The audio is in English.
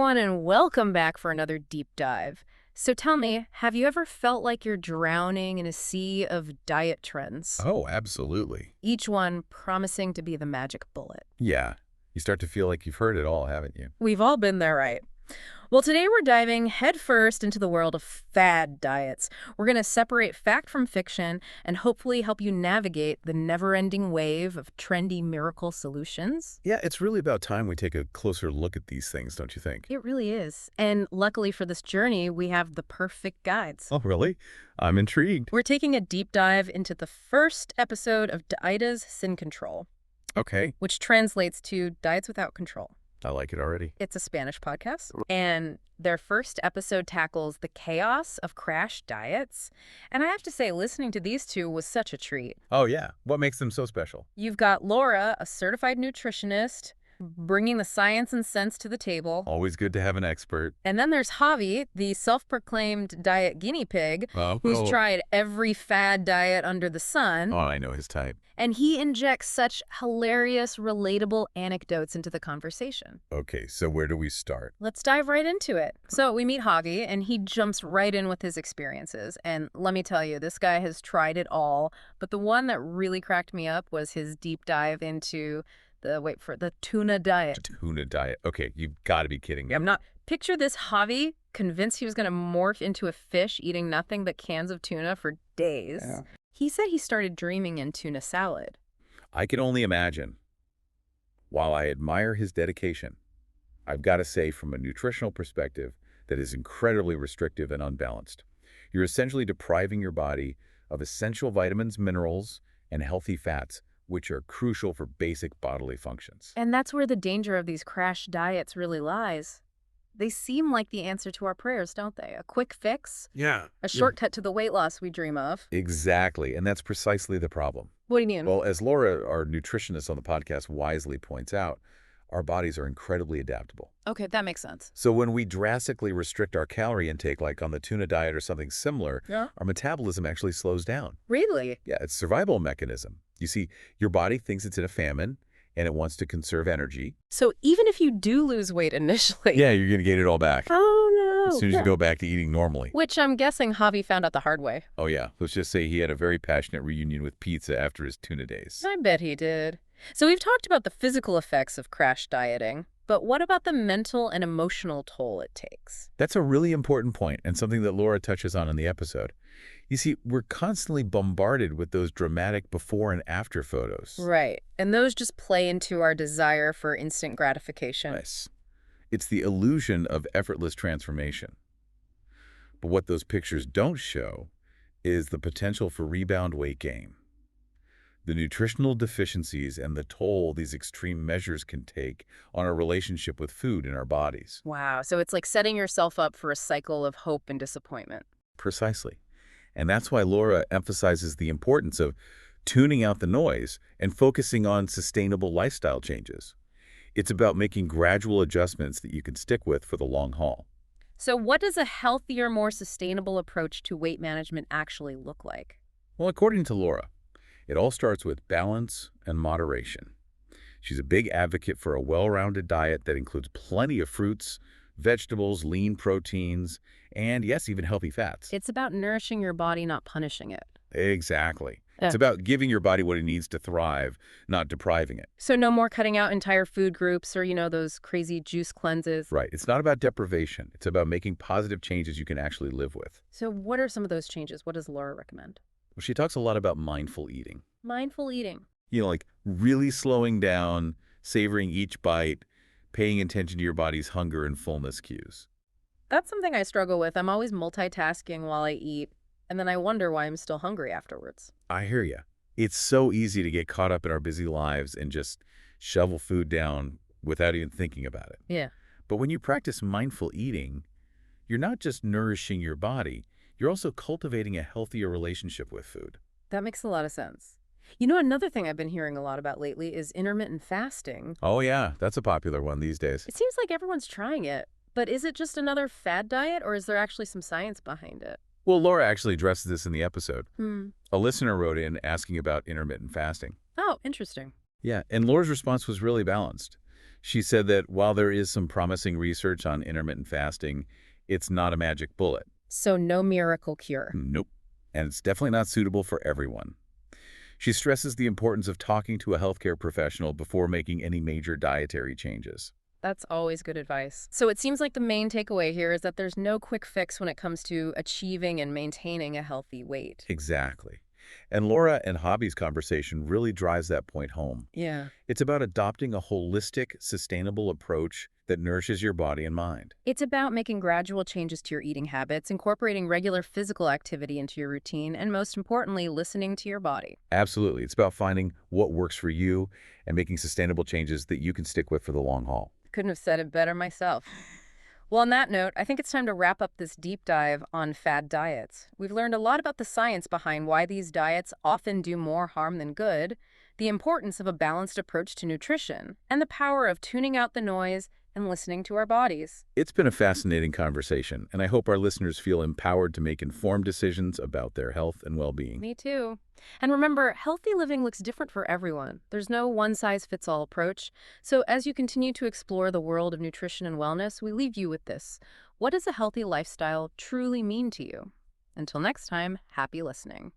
everyone, and welcome back for another deep dive. So tell me, have you ever felt like you're drowning in a sea of diet trends? Oh, absolutely. Each one promising to be the magic bullet. Yeah. You start to feel like you've heard it all, haven't you? We've all been there, right? Well, today we're diving headfirst into the world of fad diets. We're going to separate fact from fiction and hopefully help you navigate the never-ending wave of trendy miracle solutions. Yeah, it's really about time we take a closer look at these things, don't you think? It really is. And luckily for this journey, we have the perfect guides. Oh, really? I'm intrigued. We're taking a deep dive into the first episode of Daida's Sin Control, Okay. which translates to Diets Without Control. I like it already. It's a Spanish podcast, and their first episode tackles the chaos of crash diets. And I have to say, listening to these two was such a treat. Oh, yeah. What makes them so special? You've got Laura, a certified nutritionist, bringing the science and sense to the table. Always good to have an expert. And then there's Javi, the self-proclaimed diet guinea pig, who's tried every fad diet under the sun. Oh, I know his type. And he injects such hilarious, relatable anecdotes into the conversation. Okay, so where do we start? Let's dive right into it. So we meet Javi, and he jumps right in with his experiences. And let me tell you, this guy has tried it all. But the one that really cracked me up was his deep dive into the tuna diet. Tuna diet. Okay, you've got to be kidding me. I'm not. Picture this Javi, convinced he was going to morph into a fish, eating nothing but cans of tuna for days. Yeah. He said he started dreaming in tuna salad. I can only imagine. While I admire his dedication, I've got to say from a nutritional perspective that is incredibly restrictive and unbalanced. You're essentially depriving your body of essential vitamins, minerals, and healthy fats, which are crucial for basic bodily functions. And that's where the danger of these crash diets really lies. They seem like the answer to our prayers, don't they? A quick fix? Yeah. A shortcut to the weight loss we dream of. Exactly, and that's precisely the problem. What do you mean? Well, as Laura, our nutritionist on the podcast, wisely points out, our bodies are incredibly adaptable. Okay, that makes sense. So when we drastically restrict our calorie intake, like on the tuna diet or something similar, our metabolism actually slows down. Really? Yeah, it's a survival mechanism. You see, your body thinks it's in a famine, and it wants to conserve energy. So even if you do lose weight initially... Yeah, you're going to gain it all back. Oh, no. As soon as you go back to eating normally. Which I'm guessing Javi found out the hard way. Oh, yeah. Let's just say he had a very passionate reunion with pizza after his tuna days. I bet he did. So we've talked about the physical effects of crash dieting, but what about the mental and emotional toll it takes? That's a really important point and something that Laura touches on in the episode. You see, we're constantly bombarded with those dramatic before and after photos. Right. And those just play into our desire for instant gratification. Nice. It's the illusion of effortless transformation. But what those pictures don't show is the potential for rebound weight gain. The nutritional deficiencies and the toll these extreme measures can take on our relationship with food in our bodies. Wow. So it's like setting yourself up for a cycle of hope and disappointment. Precisely. And that's why Laura emphasizes the importance of tuning out the noise and focusing on sustainable lifestyle changes. It's about making gradual adjustments that you can stick with for the long haul. So what does a healthier, more sustainable approach to weight management actually look like? Well, according to Laura, it all starts with balance and moderation. She's a big advocate for a well-rounded diet that includes plenty of fruits, vegetables, lean proteins, and yes, even healthy fats. It's about nourishing your body, not punishing it. Exactly. It's about giving your body what it needs to thrive, not depriving it. So no more cutting out entire food groups or, those crazy juice cleanses. Right. It's not about deprivation. It's about making positive changes you can actually live with. So what are some of those changes? What does Laura recommend? Well, she talks a lot about mindful eating. Mindful eating. Like really slowing down, savoring each bite, paying attention to your body's hunger and fullness cues. That's something I struggle with. I'm always multitasking while I eat, and then I wonder why I'm still hungry afterwards. I hear you. It's so easy to get caught up in our busy lives and just shovel food down without even thinking about it. Yeah. But when you practice mindful eating, you're not just nourishing your body, you're also cultivating a healthier relationship with food. That makes a lot of sense. Another thing I've been hearing a lot about lately is intermittent fasting. Oh, yeah. That's a popular one these days. It seems like everyone's trying it. But is it just another fad diet, or is there actually some science behind it? Well, Laura actually addresses this in the episode. A listener wrote in asking about intermittent fasting. Oh, interesting. Yeah, and Laura's response was really balanced. She said that while there is some promising research on intermittent fasting, it's not a magic bullet. So no miracle cure. Nope. And it's definitely not suitable for everyone. She stresses the importance of talking to a healthcare professional before making any major dietary changes. That's always good advice. So it seems like the main takeaway here is that there's no quick fix when it comes to achieving and maintaining a healthy weight. Exactly. And Laura and Javi's conversation really drives that point home. Yeah. It's about adopting a holistic, sustainable approach that nourishes your body and mind. It's about making gradual changes to your eating habits, incorporating regular physical activity into your routine, and most importantly, listening to your body. Absolutely. It's about finding what works for you and making sustainable changes that you can stick with for the long haul. Couldn't have said it better myself. Well, on that note, I think it's time to wrap up this deep dive on fad diets. We've learned a lot about the science behind why these diets often do more harm than good, the importance of a balanced approach to nutrition, and the power of tuning out the noise and listening to our bodies. It's been a fascinating conversation, and I hope our listeners feel empowered to make informed decisions about their health and well-being. Me too. And remember, healthy living looks different for everyone. There's no one-size-fits-all approach. So as you continue to explore the world of nutrition and wellness, we leave you with this. What does a healthy lifestyle truly mean to you? Until next time, happy listening.